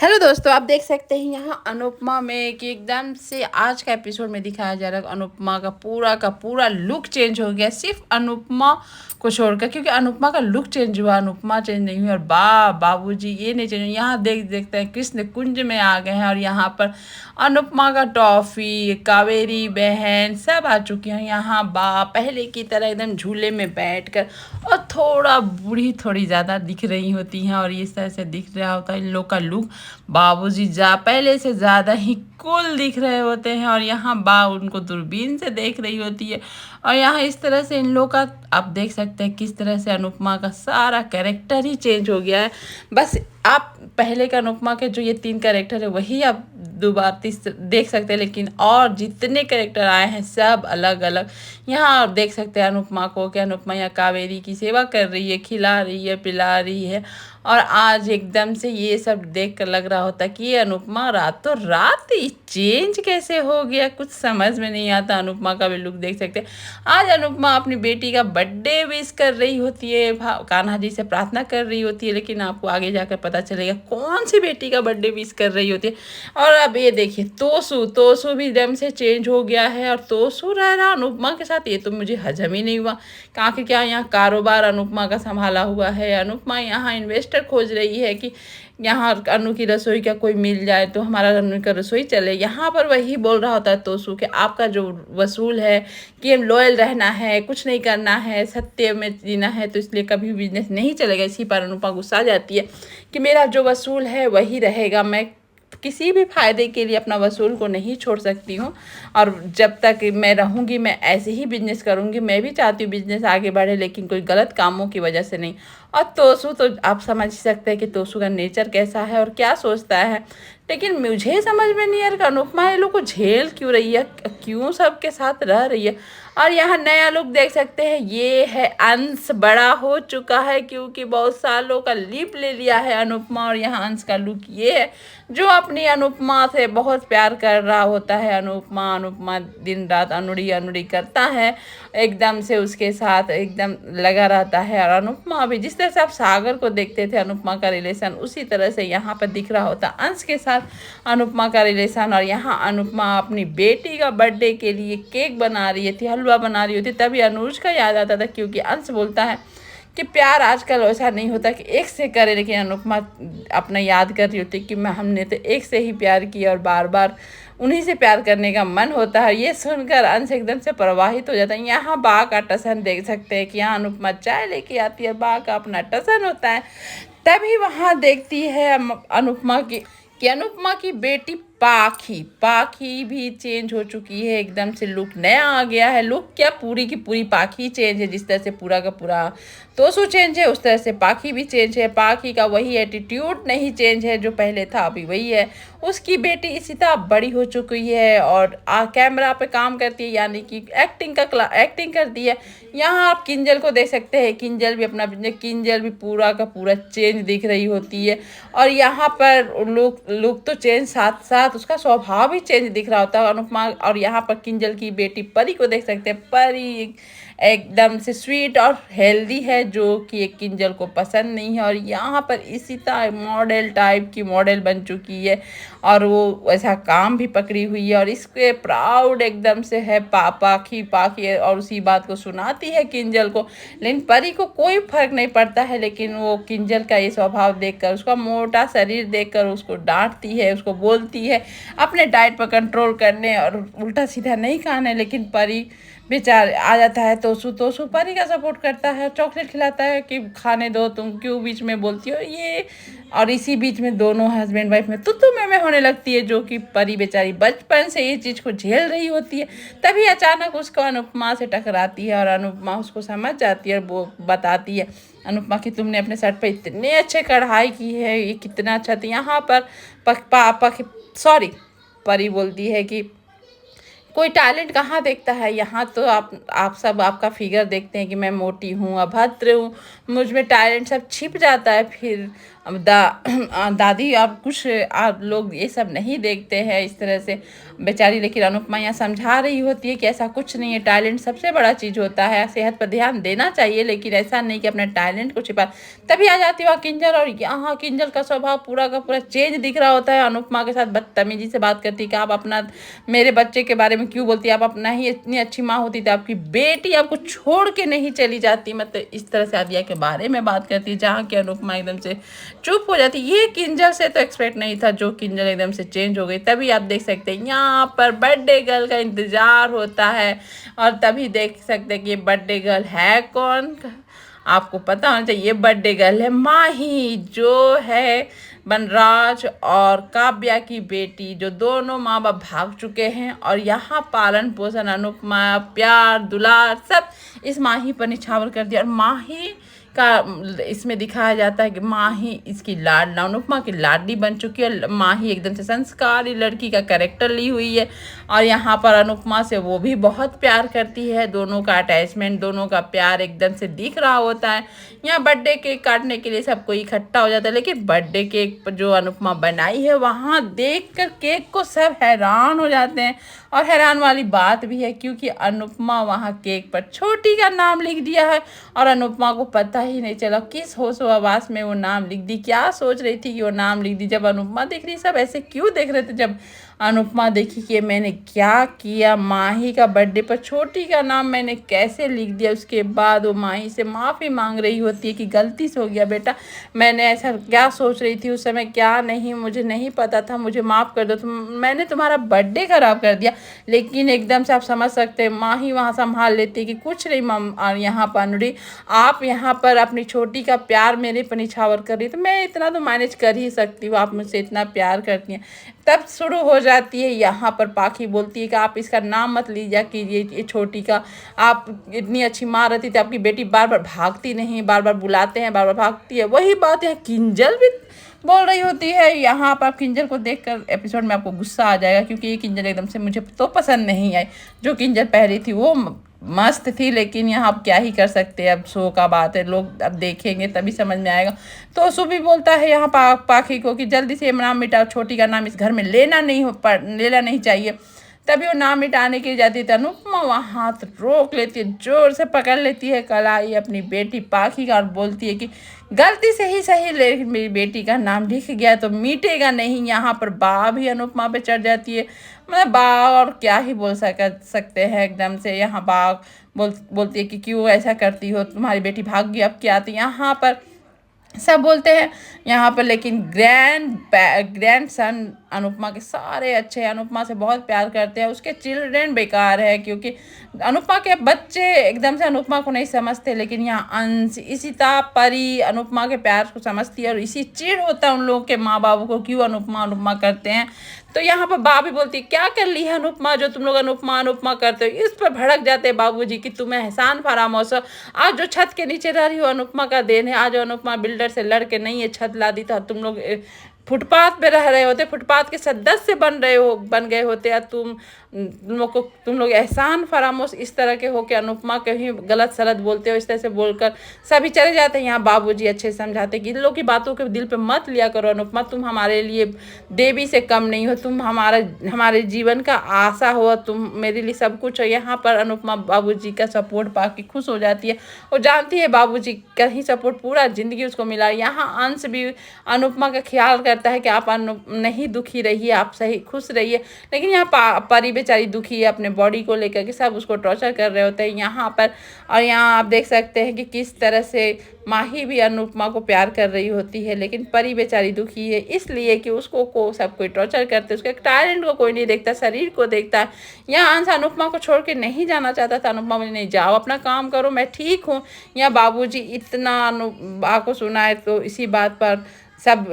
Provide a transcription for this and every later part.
Hello दोस्तों, आप देख सकते हैं यहाँ अनुपमा में कि एकदम से आज का एपिसोड में दिखाया जा रहा है अनुपमा का पूरा लुक चेंज हो गया सिर्फ अनुपमा को छोड़कर, क्योंकि अनुपमा का लुक चेंज हुआ, अनुपमा चेंज नहीं हुई। और बाबूजी ये नहीं चेंज हुआ। यहाँ देखते हैं कृष्ण कुंज में आ गए हैं और यहाँ पर अनुपमा का टॉफ़ी, कावेरी बहन सब आ चुकी हैं। यहाँ पहले की तरह एकदम झूले में बैठकर और थोड़ा बूढ़ी थोड़ी ज़्यादा दिख रही होती हैं और इस तरह से दिख रहा होता है इन लोग का लुक। बाबूजी पहले से ज़्यादा ही कूल दिख रहे होते हैं और यहाँ उनको दूरबीन से देख रही होती है। और यहाँ इस तरह से इन लोग का आप देख सकते हैं किस तरह से अनुपमा का सारा कैरेक्टर ही चेंज हो गया है। बस आप पहले का अनुपमा के जो ये 3 कैरेक्टर है वही आप दोबारा देख सकते हैं, लेकिन और जितने कैरेक्टर आए हैं सब अलग अलग। यहाँ आप देख सकते हैं अनुपमा को कि अनुपमा यहाँ कावेरी की सेवा कर रही है, खिला रही है, पिला रही है। और आज एकदम से ये सब देख कर लग रहा होता कि ये अनुपमा रातों रात ही चेंज कैसे हो गया, कुछ समझ में नहीं आता। अनुपमा का भी लुक देख सकते हैं। आज अनुपमा अपनी बेटी का बर्थडे विश कर रही होती है, कान्हा जी से प्रार्थना कर रही होती है, लेकिन आपको आगे जाकर पता चलेगा कौन सी बेटी का बर्थडे विश कर रही होती है। और अब ये देखिए तोसू भी एकदम से चेंज हो गया है और तोसू रह रहा अनुपमा के साथ, ये तो मुझे हजम ही नहीं हुआ। आखिर क्या यहाँ कारोबार अनुपमा का संभाला हुआ है। अनुपमा यहाँ इन्वेस्टर खोज रही है कि यहाँ अनु की रसोई का कोई मिल जाए तो हमारा अनु का रसोई चले। यहाँ पर वही बोल रहा होता है तोसू कि आपका जो वसूल है कि हम लॉयल रहना है, कुछ नहीं करना है, सत्य में जीना है, तो इसलिए कभी भी बिजनेस नहीं चलेगा। इसी पर अनुपमा गुस्सा आ जाती है कि मेरा जो वसूल है वही रहेगा, मैं किसी भी फ़ायदे के लिए अपना वसूल को नहीं छोड़ सकती हूँ। और जब तक मैं रहूँगी मैं ऐसे ही बिजनेस करूँगी। मैं भी चाहती हूँ बिजनेस आगे बढ़े, लेकिन कोई गलत कामों की वजह से नहीं। और तोसू तो आप समझ सकते हैं कि तोसू का नेचर कैसा है और क्या सोचता है। लेकिन मुझे समझ में नहीं आ रहा अनुपमा ये लोग को झेल क्यों रही है, क्यों सबके साथ रह रही है। और यहाँ नया लुक देख सकते हैं, ये है अंश बड़ा हो चुका है क्योंकि बहुत सालों का लीप ले लिया है अनुपमा। और यहाँ अंश का लुक ये है जो अपनी अनुपमा से बहुत प्यार कर रहा होता है। अनुपमा दिन रात अनुड़ी करता है, एकदम से उसके साथ एकदम लगा रहता है। और अनुपमा भी जिस तरह से आप सागर को देखते थे अनुपमा का रिलेशन, उसी तरह से यहाँ पर दिख रहा होता अंश के साथ अनुपमा का रिलेशन। और यहाँ अनुपमा अपनी बेटी का बर्थडे के लिए केक बना रही थी, हलवा बना रही होती, तभी अनुज का याद आता था क्योंकि अंश बोलता है कि प्यार आजकल वैसा नहीं होता कि एक से करे, लेकिन अनुपमा अपना याद कर रही होती कि हमने तो एक से ही प्यार किया और बार बार उन्हीं से प्यार करने का मन होता है। ये सुनकर अंश एकदम से प्रवाहित हो जाता है। यहाँ बा का टसन देख सकते हैं कि यहाँ अनुपमा चाय लेके आती है, बा का अपना टसन होता है। तभी वहाँ देखती है अनुपमा कि अनुपमा की बेटी पाखी भी चेंज हो चुकी है, एकदम से लुक नया आ गया है। लुक क्या, पूरी की पूरी पाखी चेंज है। जिस तरह से पूरा का पूरा तोसू चेंज है उस तरह से पाखी भी चेंज है। पाखी का वही एटीट्यूड नहीं चेंज है जो पहले था, अभी वही है। उसकी बेटी इशिता बड़ी हो चुकी है और कैमरा पे काम करती है, यानी कि एक्टिंग करती है। यहाँ आप किंजल को देख सकते हैं, किंजल भी अपना बिजनेस, किंजल भी पूरा का पूरा चेंज दिख रही होती है। और यहाँ पर लुक तो चेंज, साथ साथ उसका स्वभाव भी चेंज दिख रहा होता है अनुपमा। और यहाँ पर किंजल की बेटी परी को देख सकते हैं, परी एकदम से स्वीट और हेल्दी है जो कि एक किंजल को पसंद नहीं है। और यहाँ पर इशिता मॉडल टाइप की मॉडल बन चुकी है और वो ऐसा काम भी पकड़ी हुई है और इसके प्राउड एकदम से है पाखी और उसी बात को सुनाती है किंजल को। लेकिन परी को कोई फर्क नहीं पड़ता है, लेकिन वो किंजल का ये स्वभाव देखकर, उसका मोटा शरीर देखकर उसको डांटती है, उसको बोलती है अपने डाइट पर कंट्रोल करने और उल्टा सीधा नहीं खाने। लेकिन परी बेचार आ जाता है तोसू परी का सपोर्ट करता है, चॉकलेट खिलाता है कि खाने दो, तुम क्यों बीच में बोलती हो ये। और इसी बीच में दोनों हस्बैंड वाइफ में तू मैं होने लगती है, जो कि परी बेचारी बचपन से ये चीज़ को झेल रही होती है। तभी अचानक उसको अनुपमा से टकराती है और अनुपमा उसको समझ जाती है और वो बताती है अनुपमा कि तुमने अपने शर्ट पे इतने अच्छे कढ़ाई की है, ये कितना अच्छा था। यहाँ पर परी बोलती है कि कोई टैलेंट कहाँ देखता है, यहाँ तो आप सब आपका फिगर देखते हैं कि मैं मोटी हूँ, अभद्र हूँ, मुझ में टैलेंट सब छिप जाता है फिर। दादी आप कुछ आप लोग ये सब नहीं देखते हैं इस तरह से बेचारी। लेकिन अनुपमा यहाँ समझा रही होती है कि ऐसा कुछ नहीं है, टैलेंट सबसे बड़ा चीज़ होता है, सेहत पर ध्यान देना चाहिए, लेकिन ऐसा नहीं कि अपने टैलेंट को छिपा। तभी आ जाती है किंजल, और यहाँ किंजल का स्वभाव पूरा का पूरा चेंज दिख रहा होता है। अनुपमा के साथ बदतमीजी से बात करती है कि आप अपना मेरे बच्चे के बारे में क्यों बोलती है, आप अपना ही इतनी अच्छी माँ होती तो आपकी बेटी आपको छोड़ के नहीं चली जाती। मतलब इस तरह से आदिया के बारे में बात करती है, जहाँ की अनुपमा एकदम से चुप हो जाती। ये किंजल से तो एक्सपेक्ट नहीं था, जो किंजल एकदम से चेंज हो गई। तभी आप देख सकते हैं यहाँ पर बर्थडे गर्ल का इंतजार होता है, और तभी देख सकते हैं कि ये बर्थडे गर्ल है कौन। आपको पता होना चाहिए ये बर्थडे गर्ल है माही, जो है बनराज और काव्या की बेटी, जो दोनों माँ बाप भाग चुके हैं, और यहाँ पालन पोषण अनुपमा प्यार दुलार सब इस माही पर निछावर कर दिया। और माही का इसमें दिखाया जाता है कि माही इसकी अनुपमा की लाडली बन चुकी है। माही एकदम से संस्कारी लड़की का कैरेक्टर ली हुई है, और यहाँ पर अनुपमा से वो भी बहुत प्यार करती है। दोनों का अटैचमेंट, दोनों का प्यार एकदम से दिख रहा होता है। यहाँ बर्थडे केक काटने के लिए सब कोई इकट्ठा हो जाता है, लेकिन बर्थडे केक पर जो अनुपमा बनाई है वहाँ देखकर केक को सब हैरान हो जाते हैं। और हैरान वाली बात भी है क्योंकि अनुपमा वहाँ केक पर छोटी का नाम लिख दिया है, और अनुपमा को पता ही नहीं चला किस होशो हवास में वो नाम लिख दी, क्या सोच रही थी कि वो नाम लिख दी। जब अनुपमा देख रही, सब ऐसे क्यों देख रहे थे, जब अनुपमा देखी कि मैंने क्या किया, माही का बर्थडे पर छोटी का नाम मैंने कैसे लिख दिया, उसके बाद वो माही से माफ़ी मांग रही होती है कि गलती से हो गया बेटा, मैंने ऐसा क्या सोच रही थी उस समय, क्या नहीं, मुझे नहीं पता था, मुझे माफ़ कर दो, मैंने तुम्हारा बर्थडे खराब कर दिया। लेकिन एकदम से आप समझ सकते हैं माही वहाँ संभाल लेती है कि कुछ नहीं मम, यहाँ पर अनुरी आप यहाँ पर अपनी छोटी का प्यार मेरे पर निछावर कर रही, तो मैं इतना तो मैनेज कर ही सकती हूँ, आप मुझसे इतना प्यार करती हैं। तब शुरू हो जाती है यहाँ पर पाखी बोलती है कि आप इसका नाम मत लीजिए कीजिए ये छोटी का, आप इतनी अच्छी माँ रहती थी, आपकी बेटी बार बार भागती नहीं, बार बार बुलाते हैं बार बार भागती है। वही बात है किंजल भी बोल रही होती है। यहाँ पर आप किंजल को देखकर एपिसोड में आपको गुस्सा आ जाएगा, क्योंकि ये किंजल एकदम से मुझे तो पसंद नहीं आई। जो किंजल पहली थी वो मस्त थी, लेकिन यहाँ आप क्या ही कर सकते हैं, अब शो का बात है, लोग अब देखेंगे तभी समझ में आएगा। तो सुबी बोलता है यहाँ पाखी को कि जल्दी से नाम मिटाओ, छोटी का नाम इस घर में लेना नहीं चाहिए। तभी वो नाम मिटाने के लिए जाती है, अनुपमा वहाँ हाथ रोक लेती है, जोर से पकड़ लेती है कलाई अपनी बेटी पाखी का, और बोलती है कि गलती से ही सही लेकिन मेरी बेटी का नाम लिख गया तो मिटेगा नहीं। यहाँ पर बा भी अनुपमा पे चढ़ जाती है, मतलब बा और क्या ही बोल सकते हैं एकदम से। यहाँ बा बोलती है कि क्यों ऐसा करती हो, तुम्हारी बेटी भाग गई अब क्या आती। यहाँ पर सब बोलते हैं यहाँ पर, लेकिन ग्रैंड सन अनुपमा के सारे अच्छे हैं, अनुपमा से बहुत प्यार करते हैं। उसके चिल्ड्रेन बेकार है, क्योंकि अनुपमा के बच्चे एकदम से अनुपमा को नहीं समझते, लेकिन यहाँ अंश इशिता परी अनुपमा के प्यार को समझती है, और इसी चिढ़ होता है उन लोगों के माँ बाबू को क्यों अनुपमा अनुपमा करते हैं। तो यहाँ पर बा भी बोलती है क्या कर ली है अनुपमा जो तुम लोग अनुपमा अनुपमा करते हो। इस पर भड़क जाते हैं बाबूजी कि तुम्हें एहसान फरामोश हो, आज जो छत के नीचे रह रही हो अनुपमा का देन है, आज अनुपमा बिल्डर से लड़ के नहीं ये छत ला दी था, तुम लोग फुटपाथ पे रह रहे होते, फुटपाथ के सदस्य बन गए होते, या तुम लोग एहसान फरामोश इस तरह के हो कि अनुपमा के ही गलत सलत बोलते हो। इस तरह से बोलकर सभी चले जाते हैं। यहाँ बाबूजी अच्छे से समझाते कि इन लोग की बातों के दिल पे मत लिया करो अनुपमा, तुम हमारे लिए देवी से कम नहीं हो, तुम हमारे जीवन का आशा हो, तुम मेरे लिए सब कुछ हो। यहाँ पर अनुपमा बाबूजी का सपोर्ट पा के खुश हो जाती है, वो जानती है बाबूजी का ही सपोर्ट पूरा जिंदगी उसको मिला। यहाँ अंश भी अनुपमा का ख्याल करता है कि आप नहीं दुखी रहिए, आप सही खुश रहिए, लेकिन यहाँ परी बेचारी दुखी है अपने बॉडी को लेकर के, सब उसको टॉर्चर कर रहे होते हैं यहाँ पर। और यहाँ आप देख सकते हैं कि किस तरह से माही भी अनुपमा को प्यार कर रही होती है, लेकिन परी बेचारी दुखी है इसलिए कि उसको सब कोई टॉर्चर करते, उसके टैलेंट को कोई नहीं देखता, शरीर को देखता है। यहाँ अंश अनुपमा को छोड़ के नहीं जाना चाहता था, अनुपमा बोली नहीं जाओ अपना काम करो, मैं ठीक हूँ। यहाँ बाबूजी इतना अनुपमा को सुनाए तो इसी बात पर सब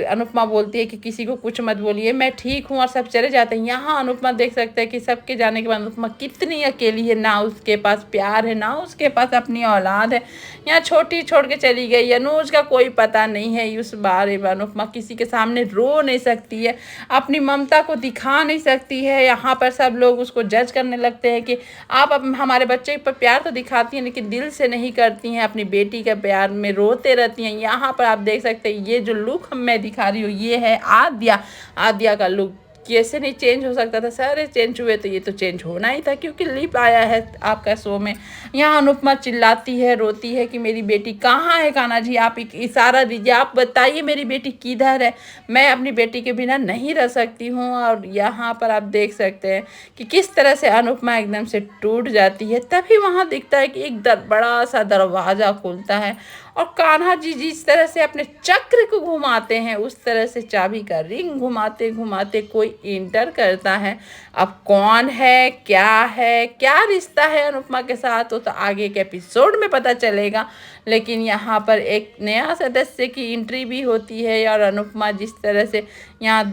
अनुपमा बोलती है कि किसी को कुछ मत बोलिए, मैं ठीक हूँ, और सब चले जाते हैं। यहाँ अनुपमा देख सकते हैं कि सबके जाने के बाद अनुपमा कितनी अकेली है, ना उसके पास प्यार है ना उसके पास अपनी औलाद है। यहाँ छोटी छोड़ के चली गई, अनुज का कोई पता नहीं है उस बारे में। अनुपमा किसी के सामने रो नहीं सकती है, अपनी ममता को दिखा नहीं सकती है। यहाँ पर सब लोग उसको जज करने लगते हैं कि आप हमारे बच्चे पर प्यार तो दिखाती हैं लेकिन दिल से नहीं करती हैं, अपनी बेटी के प्यार में रोते रहती हैं। यहाँ पर आप देख सकते हैं ये जो लुक मैं दिखा रही हूँ ये है आद्या। आद्या का लुक कैसे नहीं चेंज हो सकता था, सारे चेंज हुए तो ये तो चेंज होना ही था क्योंकि लिप आया है आपका शो में। यहाँ अनुपमा चिल्लाती है, रोती है कि मेरी बेटी कहाँ है, कान्हा जी आप एक इशारा दीजिए, आप बताइए मेरी बेटी किधर है, मैं अपनी बेटी के बिना नहीं रह सकती हूँ। और यहाँ पर आप देख सकते हैं कि किस तरह से अनुपमा एकदम से टूट जाती है। तभी वहाँ दिखता है कि एक बड़ा सा दरवाज़ा खुलता है और कान्हा जी जिस तरह से अपने चक्र को घुमाते हैं उस तरह से चाबी का रिंग घुमाते घुमाते कोई इंटर करता है। अब कौन है, क्या रिश्ता है अनुपमा के साथ, वो तो आगे के एपिसोड में पता चलेगा। लेकिन यहाँ पर एक नया सदस्य की एंट्री भी होती है और अनुपमा जिस तरह से यहाँ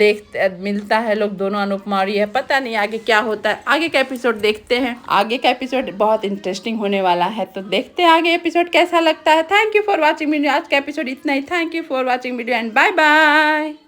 मिलता है लोग दोनों, अनुपमा और ये, पता नहीं आगे क्या होता है। आगे का एपिसोड देखते हैं, आगे का एपिसोड बहुत इंटरेस्टिंग होने वाला है, तो देखते हैं आगे एपिसोड कैसा लगता है। Thank you for watching video, आज का एपिसोड इतना ही। Thank you for watching video and bye bye.